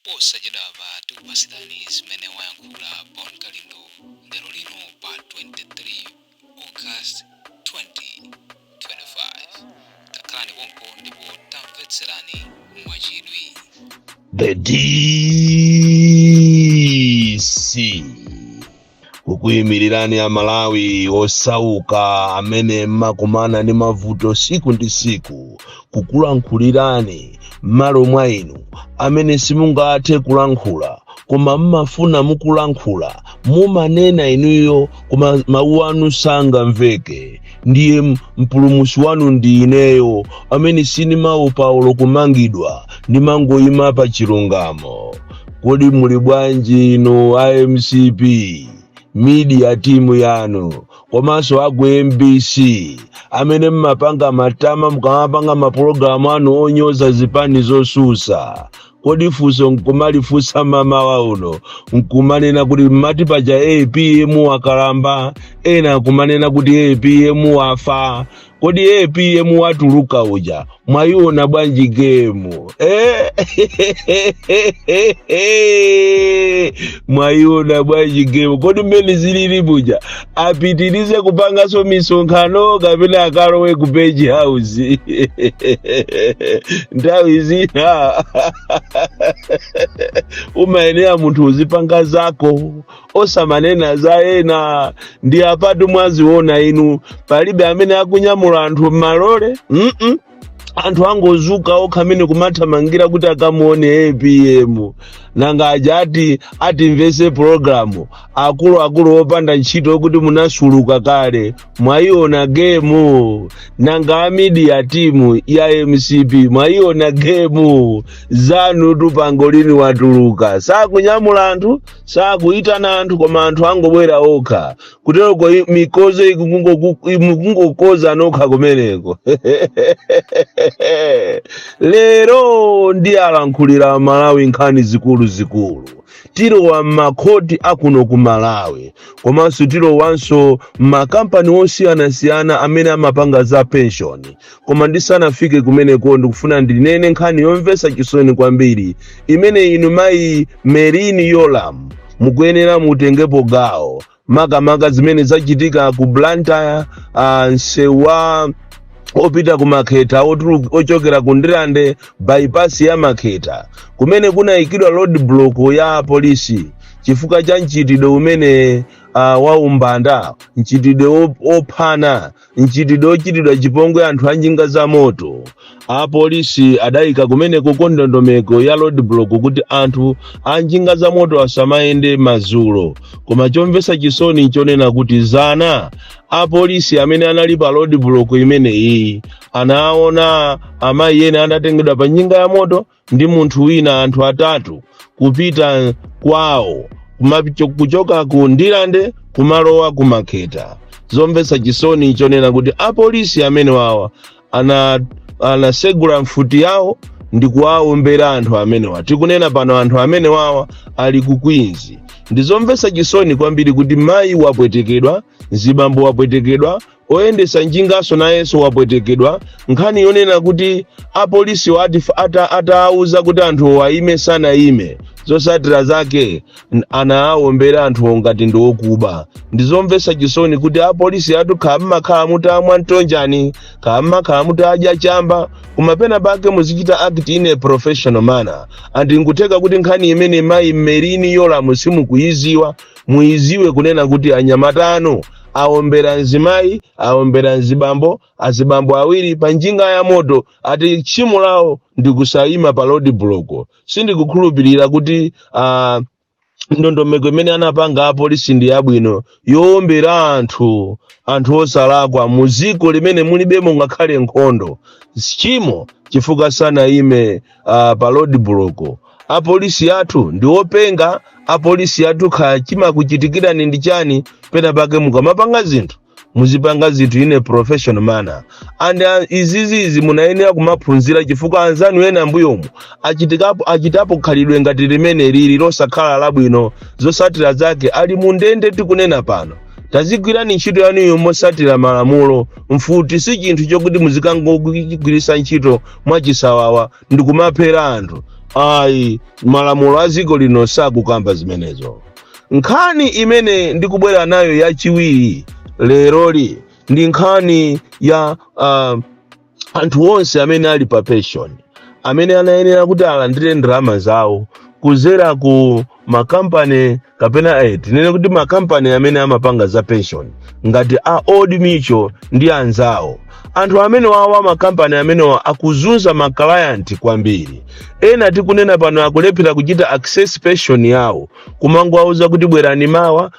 posachedwapa tikupasirani zimene wayankhula Paul Kalindo lero lino pa 23 August 2025. Takhalani pompo ndipo tamvetserani mwachidwi. The DC kukuyimirirani a Malawi osauka amene makumana ndi mavuto siku ndi siku, kukulankhulirani m'malo mwa inu amene simungathe kulankhula koma mmafuna mukulankhula, mumanena inuyo koma mawu anu sangamveke. Ndiye mpulumutsi wanu ndi ineyo amene sindimaopa kumangidwa, ndimangoyima pa chilungamo. Kodi muli bwanji inu IMCP media team yanu komanso agu MBC amene mmapanga matama mukamapanga mapulogalamu anu onyoza zipani zosusa? Kodi funso nkumalifunsa mama uno nkumanena kuti mmati paja APM wakalamba, ena nkumanena kuti APM wafa. Kodi APM watuluka uja mwayiona bwanji gemu? Mwayiona bwanji gemu? Kodi mmene zilili buja apitirize kupangaso misonkhano kapena akalowe ku page house? Nthawi zina umayenera munthu uzipanga zako osamanena za ena. Ndi apatu mwaziona inu palibe amene akunyamula anthu m'malole. Anthu angozuka okha amene kumathamangira kuti akamuone APM. Nanga aja atimvese programu akulu opanda ntchito kuti munasuluka kale, mwayiona gemu. Nanga media team ya MCP mwayiona gemu zanu tupangolini watuluka. Sakunyamula anthu, sakuitana anthu, koma anthu angobwera okha. Kuteroko mikozo ikungokoza nokha kumeneko. Lero ndi alankhulira Malawi nkhani zikulu. Tilowa m'makhoti akuno ku Malawi, komanso tilowanso m'makampani osiyanasiyana amene amapanga za pension. Koma ndisanafike kumeneko ndikufuna ndinene nkhani yomvetsa chisoni kwambiri imene inu mayi Merini Yolam mukuyenera mutengepo gawo. Makamaka zimene zachitika ku Blantyre, Nsewa opita ku Makheta ochokera ku Ndirande bypass ya Makheta, kumene kunayikidwa road block ya polisi chifukwa cha mchitidwe umene wa umbanda, mchitidwe ophana, mchitidwe ochitidwa chipongwe anthu anjinga za moto. Apolisi adayika kumene kukondondomeko ya road block kuti anthu anjinga za moto asamayende mazulo. Koma chomvetsa chisoni nchonena kuti zana apolisi amene anali pa road block imene iyi anaona amayi ena adatengedwa pa njinga ya moto ndi munthu wina, anthu atatu kupita kwawo kuchoka ku Ndirande kumalowa ku Makheta. Zomvetsa chisoni nchonena kuti apolisi amene wawa anasegula mfuti yawo ndi kuwaombera anthu amene wawa. Tikunena pano anthu amene wawa ali ku Queens. Ndizomvetsa chisoni kwambiri kuti mayi wapwetekedwa, zibambo wapwetekedwa, oyendesa njingaso nayenso wapwetekedwa. Nkhani yonena kuti apolisi atauza kuti anthu waime sana ime, zosatira zake anawaombera anthu ngati ndi okuba. Ndizomvetsa chisoni kuti apolisi atukhala mmakhala mutamwa ntonjani, khala mutadya chamba, koma pena pake muzichita act in a professional manner. Andingutheka kuti nkhani imene mayi Merini Yolam simukuyiziwa, muyiziwe kunena kuti anyamatano aombera nzimayi, aombera nzibambo, azibambo awiri pa njinga ya moto, ati tchimo lawo ndi kusayima pa road block. Sindikukhulupirira kuti ndondomeko imene anapanga apolisi ndi yabwino yoombera anthu osalakwa muziko limene mulibemo ngakhale nkhondo. Tchimo chifukwa sanayime pa road block. Apolisi athu ndi openga, apolisi athu chima kuchitikirani ndi chani, pena pake mukamapanga zinthu muzipanga zinthu in a professional manner. And izizi munayenera kumaphunzira chifukwa anzanu ena mbuyomu achitapo khalidwe ngati limene lili losakhala labwino, zosatira zake ali mundende. Tikunena pano tazigwirani ntchito yanuyo mosatira malamulo. Mfuti si chinthu chokuti muzikangogwiritsa ntchito mwachisawawa ndi kumaphera anthu. ayi malamulo a dziko lino sakukamba zimenezo. Nkhani imene ndikubwera nayo yachiwiri leroli ndi nkhani ya anthu onse amene ali pa pension, amene anayenera kuti alandire ndalama zawo kuzera ku makampani kapena tinene kuti makampani amene amapanga za pension ngati a Old Mutual ndi anzawo. Anthu amene wawa makampani amene akuzunza maklayant kwambiri. Ena tikunena pano akulephera kuchita access pension yawo, kumangowauza kuti bwerani mawa.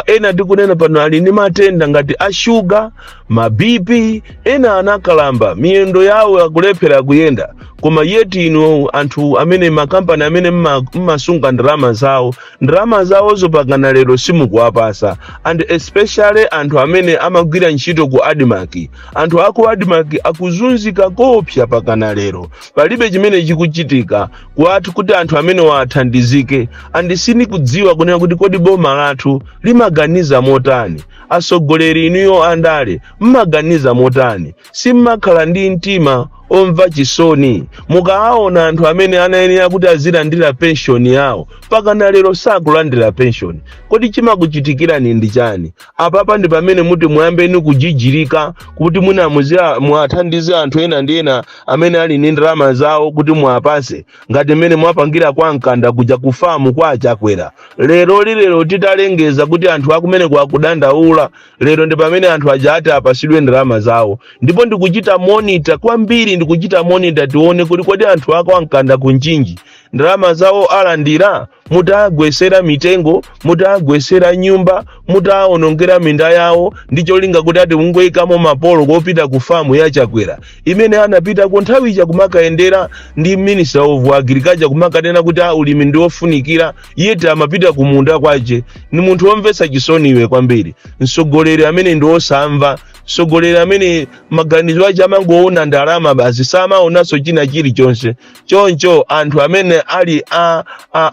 Ena tikunena pano ali ndi matenda ngati a sugar, ma BP, ena anakalamba miyendo yawo akulephera kuyenda. Koma yeti inu anthu amene makampani amene mmasunga ndalama zawo zopakana lero simukuwapasa, and especially anthu amene amagwira ntchito ku Admark. Anthu aku Admark akuzunzika kopya pakana lero, palibe chimene chikuchitika kuti anthu amene wathandizike. And sindikudziwa kunena kuti kodi boma lathu limaganiza motani, atsogoleri inuyo andale mmaganiza motani, simmakhala ndi mtima omva chisoni mukaona anthu amene anayenera kuti azilandira pension yawo pakana lero sakulandira pension. Kodi chimakuchitikirani ndi chani? Apapa ndi pamene muti muyambeni kujijirika kuti mwina muwathandize anthu ena ndi ena amene ali ndi ndalama zawo kuti muwapase ngati mmene mwapangira kwa mkanda kuja kufamu kwa achakwera. Lero titalengeza kuti anthu akumene kwakudandaula, lero ndi pamene anthu aja ati apasidwe ndalama zawo. Ndipo ndikuchita monitor kwambiri, ndikuchita monitor tione kuti kodi anthu ako ankanda kunjinji ndalama zawo alandira, mutagwesera mitengo, mutagwesera nyumba, mutaonongera minda yawo ndi cholinga kuti ati mungoyikamo mapolo kopita ku famu ya Chakwera imene anapita ku nthawi kumakaendera ndi Minister of Agriculture kumakanena kuti ulimi ndi ofunikira, yeti amapita ku munda kwache. Ni munthu omvetsa chisoni iwe kwambiri, mtsogoleri amene ndi osamva, mtsogoleri amene maganizo ache amangoona ndalama basi, samaonanso china chilichonse. Choncho anthu amene ali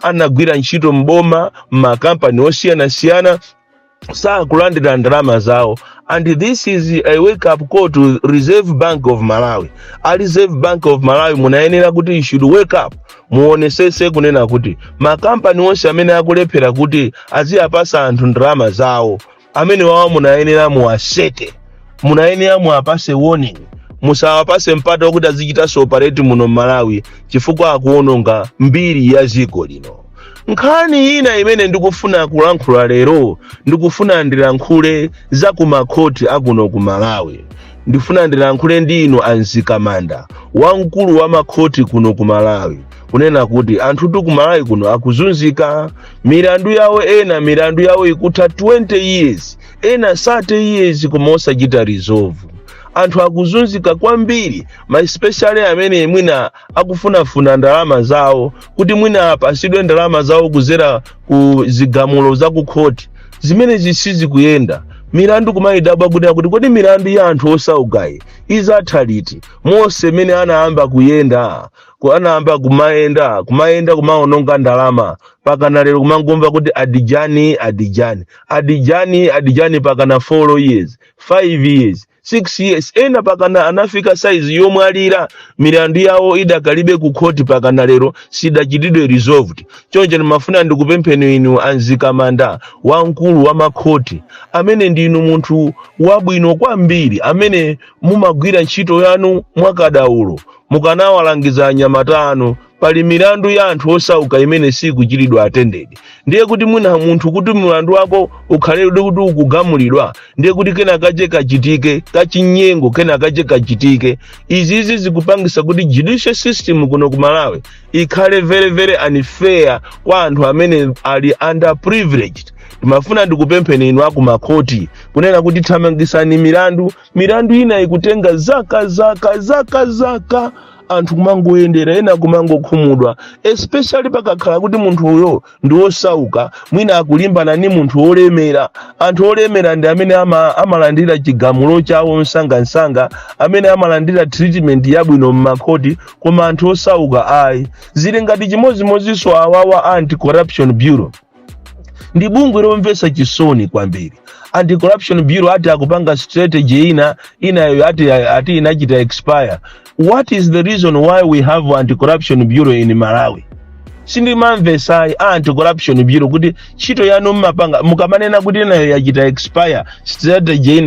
anagwira ntchito mboma makampani osiyana sakulandira ndalama zawo. And this is a wake up call to Reserve Bank of Malawi. A Reserve Bank of Malawi munayenera kuti you should wake up, muonesese kunena kuti makampani onse amene akulephera kuti aziyapasa anthu ndalama zawo, amene wawa munayenera muwasete, munayenera muwapase warning, musawapase mpata wokuti azichita operate muno Malawi chifukwa akuononga mbiri ya dziko lino. Nkhani ina imene ndikufuna kulankhula lero, ndikufuna ndilankhule za kumakoti akuno ku Malawi. Ndifuna ndilankhule ndi inu anzikamanda wamkulu wa makoti kuno ku Malawi, kunena kuti anthu ku Malawi kuno akuzunzika. Milandu yawo ena milandu yawo ikutha 20 years, ena 30 years koma osachita resolve. Anthu akuzunzika kwambiri, especially amene mwina akufunafuna ndalama zawo kuti mwina apasidwe ndalama zawo kuzera ku zigamulo za ku court zimene zisizi kuyenda. Milandu kumayidabwa kuti kodi milandu ya anthu osaukayi izatha liti. Mose mene anaamba kuyenda, anaamba kumayenda kumaononga ndalama, pakana lero kumangomva kuti Adijani pakana 4 years, 5 years, 6 years. Ena pakana anafika size yomwe alira milandu yawo idakalibe ku court pakana lero sidachitidwe resolved. Choncho ndimafuna ndikupempheni inu anzikamanda wamkulu wa makoti amene ndinu munthu wabwino kwambiri, amene mumagwira ntchito yanu mwakadaulo, mukanawalangiza anyamata anu pali milandu ya anthu osauka imene sikuchitidwa attended. Ndiye kuti mwina munthu kuti mlandu wako ukhale kuti ukugamulidwa, ndiye kuti kena kache kachitike kachinyengo, kena kache kachitike. Izizi zikupangisa kuti judicial system kuno ku Malawi ikhale very unfair kwa anthu amene ali underprivileged. Timafuna ndikupempheni inu akumakoti kunena kuti thamangisani milandu ina ikutenga zaka anthu kumangoyendera, ena kumangokhumudwa, especially pakakhala kuti munthu uyo ndi osauka, mwina akulimbana ni munthu olemera. Anthu olemera ndi amene amalandira chigamulo chawo msanga, amene amalandira treatment yabwino mmakoti, koma anthu osauka ayi. Zili ngati chimozimozinso awawa anti-corruption bureau. ndi bungwe lomvetsa chisoni kwambiri. Anti-Corruption Bureau ati akupanga strategy inayo ati inachita expire. What is the reason why we have Anti-Corruption Bureau in Malawi? Sindimamvesai Anti-Corruption Bureau kuti ntchito yanu mmapanga mukamanena kuti inayo yachita expire strategy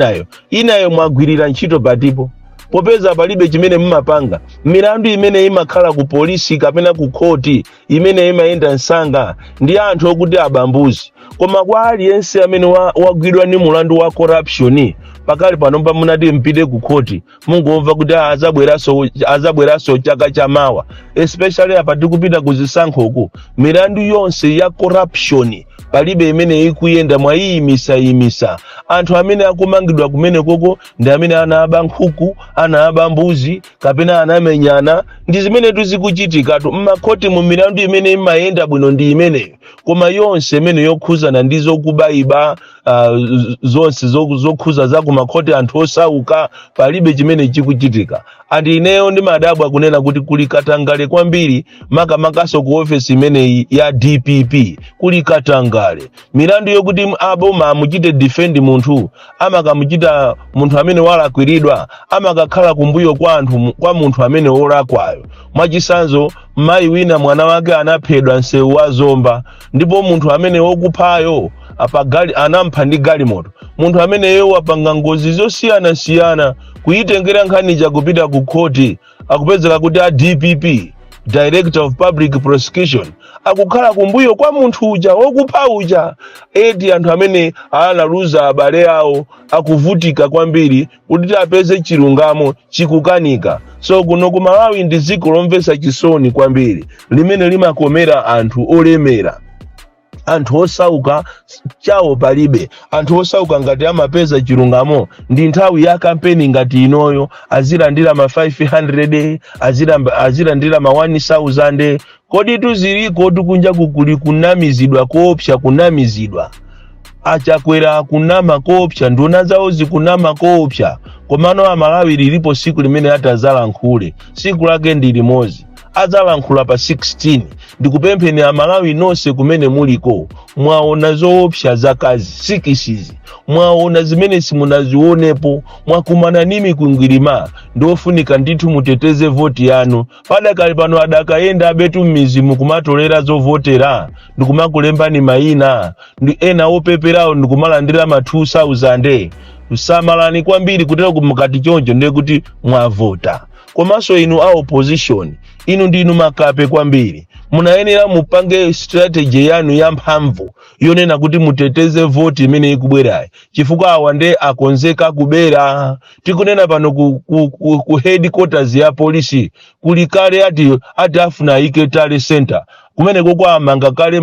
inayo mwagwirira ntchito patipo. Popeza palibe chimene mmapanga, milandu imene imakhala ku polisi kapena ku koti imene imayenda msanga ndi anthu okuti abambuzi. Koma kwa aliyense amene wagwidwa ni mulandu wa corruption pakali panomba munati mpite ku koti mungomva kuti azabweraso chaka chamawa, especially apa tikupita kuzisankhoko milandu yonse ya corruption palibe imene ikuyenda mwayimisa. Anthu amene akumangidwa kumene koko ndi amene anaba nkhuku, anaba mbuzi kapena anamenyana, ndi zimene tuzikuchitika mmakoti mu milandu imene imayenda bwino ndi imeneyo. Koma yonse imene yokhuzana ndizo kubaiba zonse zokhuza za kumakoti anthu osauka palibe chimene chikuchitika. Andi ineyo ndi madabwa kunena kuti kulikatangale kwambiri makamakaso ku office imene ya DPP kulikatangale. Milandu yokuti aboma amuchite defend munthu amakamuchita munthu amene walakwiridwa amakakhala kumbuyo kwa munthu amene wolakwayo. Mwachisanzo mayi wina mwana wake anaphedwa msewu wa Zomba ndipo munthu amene wokuphayo anampha ndi galimoto. Munthu amene yeye wapanga ngozi zosiyana kuyitengera nkhani kupita ku koti akupezeka kuti a DPP Director of Public Prosecution akukhala kumbuyo kwa munthu uja wokupha uja. Edi anthu amene analuza abale awo akuvutika kwambiri kuti apeze chilungamo chikukanika. So kuno ku Malawi ndi dziko lomvetsa chisoni kwambiri limene limakomera anthu olemera. Anthu osauka chawo palibe. Anthu osauka ngati amapeza chilungamo ndi nthawi ya kampeni ngati inoyo azilandira ma 500 azilandira ma 1000. Kodi tuziliko tukunja kukuli kunamizidwa koopsa kunamizidwa. Achakwera kunama koopsa nduna zawo zikunama koopsa. Komano Amalawi lilipo siku limene atazalankhule. Siku lake ndi limodzi. Azalankhula pa 16. Ndikupempheni Amalawi nonse kumene muliko mwaona zoopsa zakazi sikisizi, mwaona zimene simunazionepo, mwakumana nimi kungirima, ndofunika ndithu muteteze voti yanu. Padakali pano adakayenda abetu mmizimu kumatolera zovotera ndikumakulembani mayina ndi ena opeperawo ndikumalandira ma 2000. Usamalani kwambiri kutera kumukati chonjo ndiye kuti mwavota. Komanso inu a opposition inu ndinu makape kwambiri. Munayenera mupange strategy yanu ya mphamvu yonena kuti muteteze voti imene ikubwerayi. Chifukwa awande akonzeka kubera. Tikunena pano ku headquarters ya polisi kulikale ati afuna ike tale center. Kumene kwa amanga kale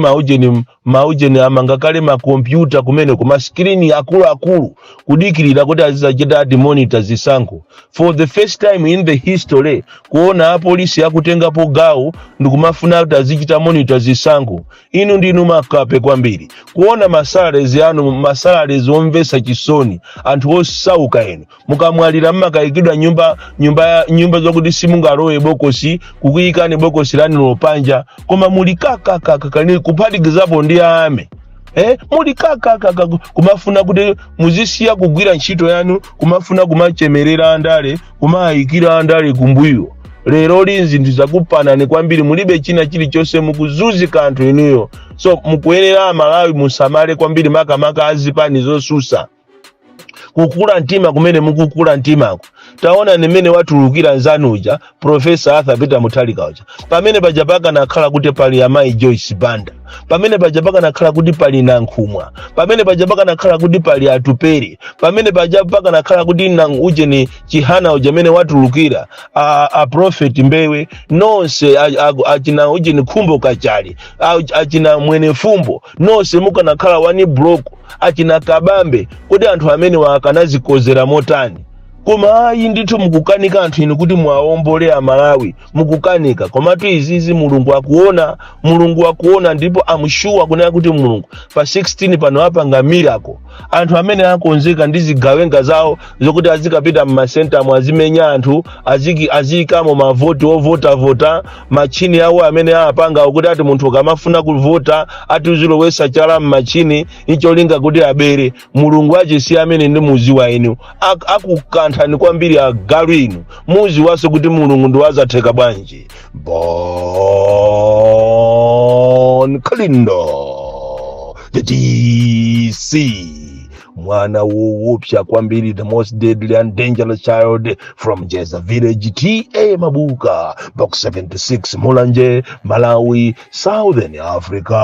maujeni amanga kale ma computer kumene kuma screen akulu kudikirira kuti azizachita ati monitor zisankho. For the first time in the history kuona polisi akutengapo gawo ndikumafuna kuti azichita monitor zisankho. Inu ndinu makape kwambiri. Kuona masalarizi yanu masalarizi omvesa chisoni anthu osauka enu. Mukamwalira mmakayikidwa nyumba zokuti simungalowe bokosi kukuyikani bokosi lani lopanja koma mulikaka kuphatikizapo ndi ame. Mulikaka kumafuna kuti muzisiya kugwira ntchito yanu kumafuna kumachemerera andale kumayikira andale kumbuyo. Lero linzi ndizakupanani kwambiri mulibe china chilichonse mukuzuzika anthu inuyo. So mukuyenera Amalawi musamale kwambiri makamaka azipani zosusa. Kukula ntima kumene mukukula ntimako. Taona nimene watulukira nzanuja Professor Arthur Peter Mutharika uja. Pamene pajapaka nakhala kuti pali amayi Joyce Banda. Pamene pajapaka nakhala kuti pali Nankhumwa. Pamene pajapaka nakhala kuti pali Atuperi. Pamene pajapaka nakhala kuti uje Chihana uja mene watulukira a Prophet Mbewe. Nonse achina uje ni Khumbo Kachali. Achina Mwene Fumbo. Nonse muka nakhala wani block. Achina Kabambe. Kodi anthu amene wakanazikozera motani. koma ayi ndithu mukukanika anthu inu kuti mwawombole amalawi mukukanika, komatu izizi mulungu akuona ndipo amushuwa kunena kuti mulungu pa 16 pano apanga miracle. Anthu amene akonzeka ndi zigawenga zawo zokuti azikapita mmasentamo azimenya anthu aziyikamo mavoti ovota machini awo amene apanga kuti ati munthu ukamafuna kuvota ati uzilowesa chala mmachini icholinga kuti abere. Mulungu achisi amene ndi muzi wa inu akukanthani kwambiri agalu inu muzi waso kuti mulungu ndi wazatheka bwanji. Bon Kalindo the DC mwana woopsa kwambiri, the most deadly and dangerous child from Jeza Village, TA Mabuka, box 76, Mulanje, Malawi, Southern Africa.